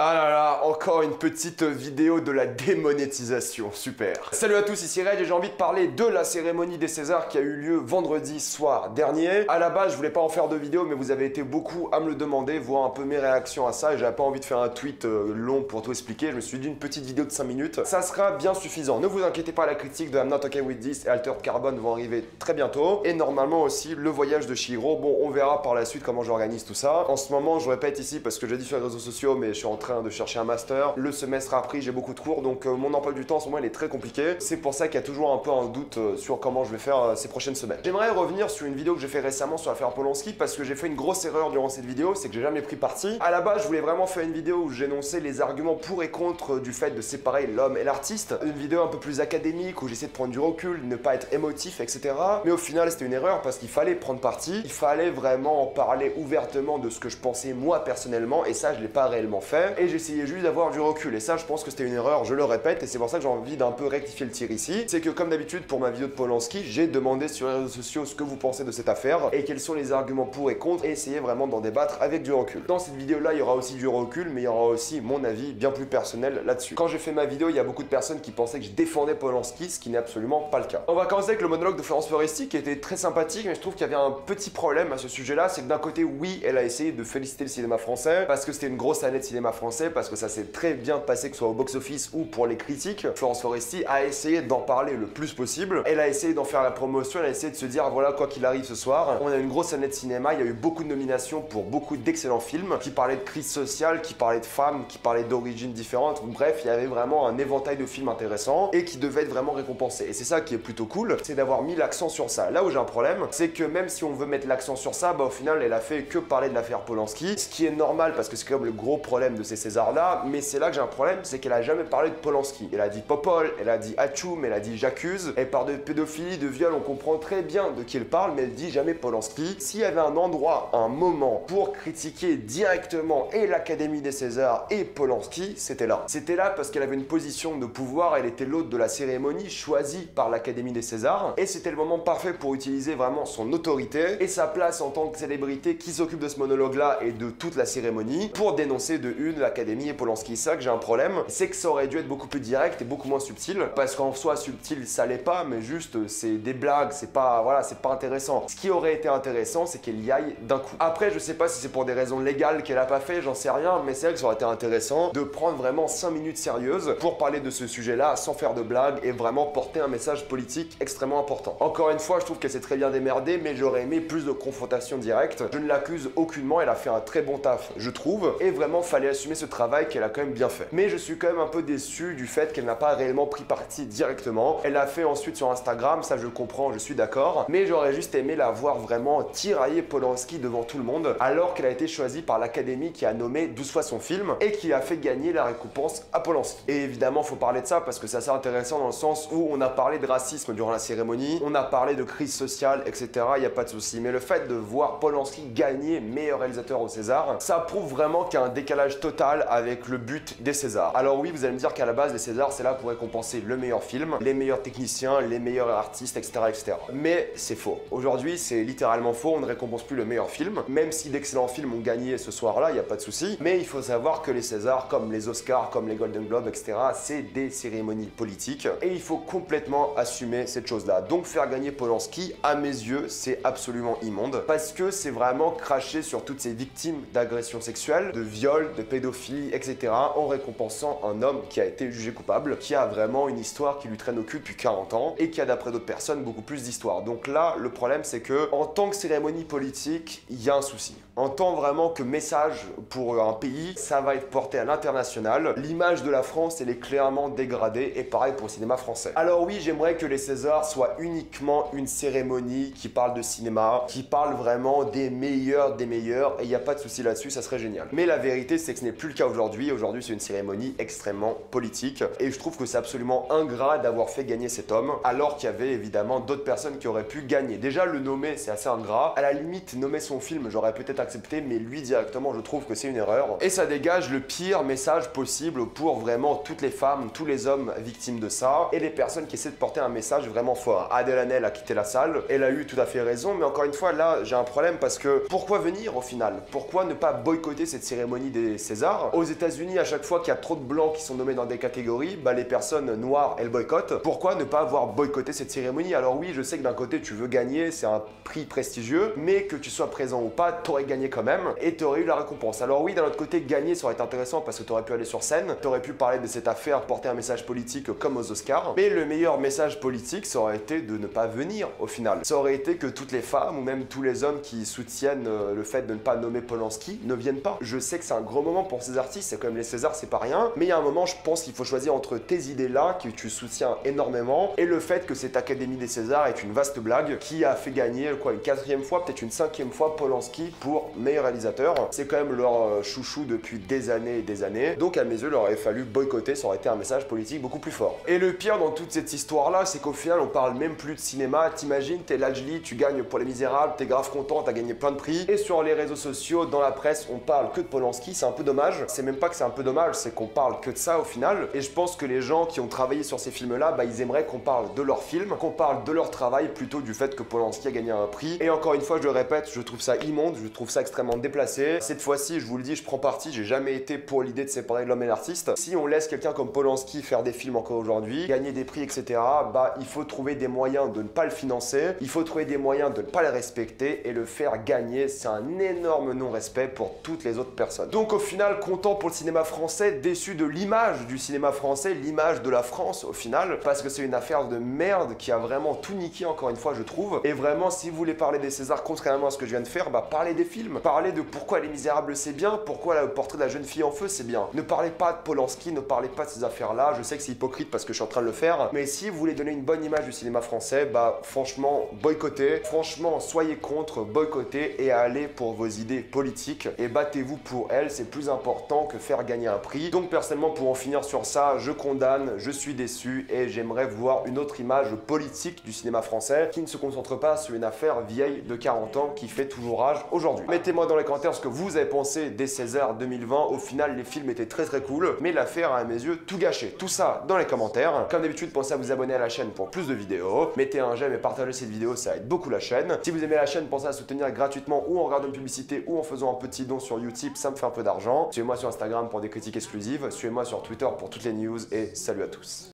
Ah là là, encore une petite vidéo de la démonétisation, super. Salut à tous, ici Reg et j'ai envie de parler de la cérémonie des Césars qui a eu lieu vendredi soir dernier. À la base, je voulais pas en faire de vidéo, mais vous avez été beaucoup à me le demander, voir un peu mes réactions à ça et j'avais pas envie de faire un tweet long pour tout expliquer. Je me suis dit une petite vidéo de 5 minutes, ça sera bien suffisant. Ne vous inquiétez pas, la critique de I'm Not Okay With This et Altered Carbon vont arriver très bientôt. Et normalement aussi le voyage de Chihiro. Bon, on verra par la suite comment j'organise tout ça. En ce moment, je vais pas être ici parce que j'ai dit sur les réseaux sociaux, mais je suis en train de chercher un master. Le semestre a pris, j'ai beaucoup de cours, donc mon emploi du temps en ce moment il est très compliqué. C'est pour ça qu'il y a toujours un peu un doute sur comment je vais faire ces prochaines semaines. J'aimerais revenir sur une vidéo que j'ai fait récemment sur l'affaire Polanski parce que j'ai fait une grosse erreur durant cette vidéo, c'est que j'ai jamais pris parti. À la base, je voulais vraiment faire une vidéo où j'énonçais les arguments pour et contre du fait de séparer l'homme et l'artiste. Une vidéo un peu plus académique où j'essaie de prendre du recul, ne pas être émotif, etc. Mais au final, c'était une erreur parce qu'il fallait prendre parti. Il fallait vraiment en parler ouvertement de ce que je pensais moi personnellement et ça, je l'ai pas réellement fait. Et j'essayais juste d'avoir du recul et ça, je pense que c'était une erreur, je le répète et c'est pour ça que j'ai envie d'un peu rectifier le tir ici. C'est que comme d'habitude pour ma vidéo de Polanski, j'ai demandé sur les réseaux sociaux ce que vous pensez de cette affaire et quels sont les arguments pour et contre et essayer vraiment d'en débattre avec du recul. Dans cette vidéo là, il y aura aussi du recul mais il y aura aussi mon avis bien plus personnel là-dessus. Quand j'ai fait ma vidéo, il y a beaucoup de personnes qui pensaient que je défendais Polanski, ce qui n'est absolument pas le cas. On va commencer avec le monologue de Florence Foresti qui était très sympathique mais je trouve qu'il y avait un petit problème à ce sujet là, c'est que d'un côté oui, elle a essayé de féliciter le cinéma français parce que c'était une grosse année de cinéma français, parce que ça s'est très bien passé que ce soit au box-office ou pour les critiques. Florence Foresti a essayé d'en parler le plus possible. Elle a essayé d'en faire la promotion, elle a essayé de se dire voilà quoi qu'il arrive ce soir. On a une grosse année de cinéma, il y a eu beaucoup de nominations pour beaucoup d'excellents films qui parlaient de crise sociale, qui parlaient de femmes, qui parlaient d'origines différentes. Bref, il y avait vraiment un éventail de films intéressants et qui devaient être vraiment récompensés. Et c'est ça qui est plutôt cool, c'est d'avoir mis l'accent sur ça. Là où j'ai un problème, c'est que même si on veut mettre l'accent sur ça, bah au final elle a fait que parler de l'affaire Polanski, ce qui est normal parce que c'est comme le gros problème de ces Césars là, mais c'est là que j'ai un problème, c'est qu'elle a jamais parlé de Polanski. Elle a dit Popol, elle a dit Atchoum, elle a dit J'accuse, elle parle de pédophilie, de viol, on comprend très bien de qui elle parle, mais elle dit jamais Polanski. S'il y avait un endroit, un moment pour critiquer directement et l'Académie des Césars et Polanski, c'était là. C'était là parce qu'elle avait une position de pouvoir, elle était l'hôte de la cérémonie choisie par l'Académie des Césars, et c'était le moment parfait pour utiliser vraiment son autorité et sa place en tant que célébrité qui s'occupe de ce monologue-là et de toute la cérémonie pour dénoncer de une l'Académie et Polanski. C'est ça que j'ai un problème, c'est que ça aurait dû être beaucoup plus direct et beaucoup moins subtil, parce qu'en soi subtil ça l'est pas, mais juste c'est des blagues, c'est pas, voilà, c'est pas intéressant. Ce qui aurait été intéressant, c'est qu'elle y aille d'un coup. Après, je sais pas si c'est pour des raisons légales qu'elle a pas fait, j'en sais rien, mais c'est vrai que ça aurait été intéressant de prendre vraiment 5 minutes sérieuses pour parler de ce sujet-là sans faire de blagues et vraiment porter un message politique extrêmement important. Encore une fois, je trouve qu'elle s'est très bien démerdée, mais j'aurais aimé plus de confrontation directe. Je ne l'accuse aucunement, elle a fait un très bon taf, je trouve, et vraiment fallait assumer ce travail qu'elle a quand même bien fait. Mais je suis quand même un peu déçu du fait qu'elle n'a pas réellement pris parti directement. Elle l'a fait ensuite sur Instagram, ça je comprends, je suis d'accord, mais j'aurais juste aimé la voir vraiment tirailler Polanski devant tout le monde, alors qu'elle a été choisie par l'Académie qui a nommé 12 fois son film et qui a fait gagner la récompense à Polanski. Et évidemment, faut parler de ça parce que c'est assez intéressant dans le sens où on a parlé de racisme durant la cérémonie, on a parlé de crise sociale, etc. Il n'y a pas de souci. Mais le fait de voir Polanski gagner meilleur réalisateur au César, ça prouve vraiment qu'il y a un décalage total avec le but des Césars. Alors oui, vous allez me dire qu'à la base, les Césars, c'est là pour récompenser le meilleur film, les meilleurs techniciens, les meilleurs artistes, etc. etc. Mais c'est faux. Aujourd'hui, c'est littéralement faux. On ne récompense plus le meilleur film, même si d'excellents films ont gagné ce soir-là, il n'y a pas de souci. Mais il faut savoir que les Césars, comme les Oscars, comme les Golden Globes, etc., c'est des cérémonies politiques et il faut complètement assumer cette chose-là. Donc faire gagner Polanski, à mes yeux, c'est absolument immonde parce que c'est vraiment cracher sur toutes ces victimes d'agressions sexuelles, de viols, de pédophilie, etc. en récompensant un homme qui a été jugé coupable, qui a vraiment une histoire qui lui traîne au cul depuis 40 ans et qui a d'après d'autres personnes beaucoup plus d'histoire. Donc là, le problème c'est que en tant que cérémonie politique, il y a un souci. En tant vraiment que message pour un pays, ça va être porté à l'international. L'image de la France, elle est clairement dégradée et pareil pour le cinéma français. Alors oui, j'aimerais que les Césars soient uniquement une cérémonie qui parle de cinéma, qui parle vraiment des meilleurs et il n'y a pas de souci là-dessus, ça serait génial. Mais la vérité, c'est que ce n'est plus le cas aujourd'hui. Aujourd'hui, c'est une cérémonie extrêmement politique et je trouve que c'est absolument ingrat d'avoir fait gagner cet homme alors qu'il y avait évidemment d'autres personnes qui auraient pu gagner. Déjà, le nommer, c'est assez ingrat. À la limite, nommer son film, j'aurais peut-être accepté, mais lui directement, je trouve que c'est une erreur. Et ça dégage le pire message possible pour vraiment toutes les femmes, tous les hommes victimes de ça et les personnes qui essaient de porter un message vraiment fort. Adèle Haenel a quitté la salle, elle a eu tout à fait raison, mais encore une fois, là, j'ai un problème parce que pourquoi venir au final? Pourquoi ne pas boycotter cette cérémonie des Césars? Césars. Aux États-Unis, à chaque fois qu'il y a trop de blancs qui sont nommés dans des catégories, bah les personnes noires, elles boycottent. Pourquoi ne pas avoir boycotté cette cérémonie? Alors oui, je sais que d'un côté, tu veux gagner, c'est un prix prestigieux, mais que tu sois présent ou pas, t'aurais gagné quand même et t'aurais eu la récompense. Alors oui, d'un autre côté, gagner, ça aurait été intéressant parce que t'aurais pu aller sur scène, t'aurais pu parler de cette affaire, porter un message politique comme aux Oscars, mais le meilleur message politique, ça aurait été de ne pas venir au final. Ça aurait été que toutes les femmes ou même tous les hommes qui soutiennent le fait de ne pas nommer Polanski ne viennent pas. Je sais que c'est un gros moment pour ces artistes, c'est quand même les Césars, c'est pas rien, mais il y a un moment, je pense qu'il faut choisir entre tes idées-là, que tu soutiens énormément, et le fait que cette Académie des Césars est une vaste blague qui a fait gagner quoi, une 4e fois, peut-être une 5e fois Polanski pour meilleur réalisateur. C'est quand même leur chouchou depuis des années et des années, donc à mes yeux, il aurait fallu boycotter, ça aurait été un message politique beaucoup plus fort. Et le pire dans toute cette histoire-là, c'est qu'au final, on parle même plus de cinéma. T'imagines, t'es Lajli, tu gagnes pour Les Misérables, t'es grave content, t'as gagné plein de prix, et sur les réseaux sociaux, dans la presse, on parle que de Polanski, c'est un peu dommage. C'est même pas que c'est un peu dommage, c'est qu'on parle que de ça au final, et je pense que les gens qui ont travaillé sur ces films-là, bah ils aimeraient qu'on parle de leur film, qu'on parle de leur travail, plutôt du fait que Polanski a gagné un prix. Et encore une fois, je le répète, je trouve ça immonde, je trouve ça extrêmement déplacé. Cette fois-ci, je vous le dis, je prends parti, j'ai jamais été pour l'idée de séparer l'homme et l'artiste. Si on laisse quelqu'un comme Polanski faire des films encore aujourd'hui, gagner des prix, etc., bah il faut trouver des moyens de ne pas le financer, il faut trouver des moyens de ne pas le respecter, et le faire gagner, c'est un énorme non-respect pour toutes les autres personnes. Donc au final, content pour le cinéma français, déçu de l'image du cinéma français, l'image de la France au final, parce que c'est une affaire de merde qui a vraiment tout niqué, encore une fois, je trouve. Et vraiment, si vous voulez parler des Césars, contrairement à ce que je viens de faire, bah parlez des films, parlez de pourquoi Les Misérables c'est bien, pourquoi le portrait de la jeune fille en feu c'est bien. Ne parlez pas de Polanski, ne parlez pas de ces affaires-là. Je sais que c'est hypocrite parce que je suis en train de le faire, mais si vous voulez donner une bonne image du cinéma français, bah franchement, boycottez. Franchement, soyez contre, boycottez et allez pour vos idées politiques et battez-vous pour elles, c'est plus important que faire gagner un prix. Donc personnellement, pour en finir sur ça, je condamne, je suis déçu et j'aimerais voir une autre image politique du cinéma français qui ne se concentre pas sur une affaire vieille de 40 ans qui fait toujours rage aujourd'hui. Mettez-moi dans les commentaires ce que vous avez pensé des Césars 2020. Au final, les films étaient très cool, mais l'affaire a à mes yeux tout gâché. Tout ça dans les commentaires. Comme d'habitude, pensez à vous abonner à la chaîne pour plus de vidéos. Mettez un j'aime et partagez cette vidéo, ça aide beaucoup la chaîne. Si vous aimez la chaîne, pensez à soutenir gratuitement ou en regardant une publicité ou en faisant un petit don sur Utip, ça me fait un peu d'argent. Suivez-moi sur Instagram pour des critiques exclusives. Suivez-moi sur Twitter pour toutes les news et salut à tous.